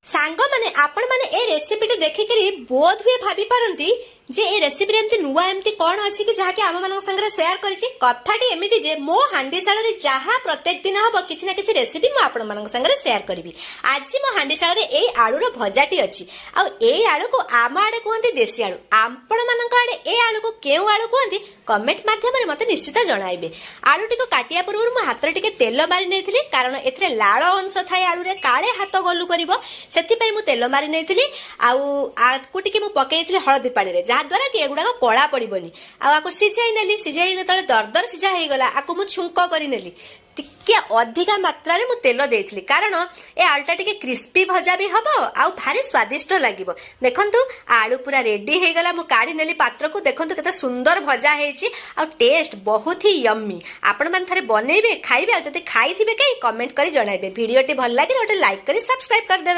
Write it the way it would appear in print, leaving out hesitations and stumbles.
सांग माने आपण माने ए रेसिपी देखिक बोध हुए भाभी पारती जे ए रेसिपी एमती नुआ एमती कौन अच्छी कि जहाँकि आम मान संगे सेयार करिछि कथाटी एमिति जे मो हांडीशाल रे जहाँ प्रत्येक दिन हम किछि ना किछि रेसिपी मु आपण मान संगे सेयार करिवि। आज मो हांडीशाल रे ए आलू रो भजाटी अछि आ ए आलू को आम आडे कहंती देसी आलू आपण मान आडे ए आलू को केउ आलू कहंती कमेंट माध्यम रे मते निश्चित जणाइबे। आलू टिको काटिया पूर्व मु हाथ रे टिके तेल मारी नैथिली कारण एथरे लाळ अंश थाए आलू रे काळे हाथ गलु करिवो सेथिपई मु तेल मारी नैथिली आकु टिके मु पकेइथिली हळदी पानी रे जहाद्वारा कि एगुड़ा कला पड़ोनी आपको सिझाई नेली सिझाई जो दरदर सिझा हो गला आपको मुझ छुंक कर नेली टिके अधिका मात्रा मु तेल देइथिली कारण ए आलूटा टिके क्रिस्पी भजा भी हम आउ भारी स्वादिष्ट लगिवो। देखंतु आलू पूरा रेडी हो गला मु काढ़ी नेली पात्र को देखंतु केते सुंदर भजा हेछि आ टेस्ट बहुत ही यम्मी। आपण मन थारे बनेबे खाइबे आ जति खाइथिबे कई कमेंट करी जणाइबे। वीडियोटी भल लागे ओटे लाइक करी सब्सक्राइब कर देबे।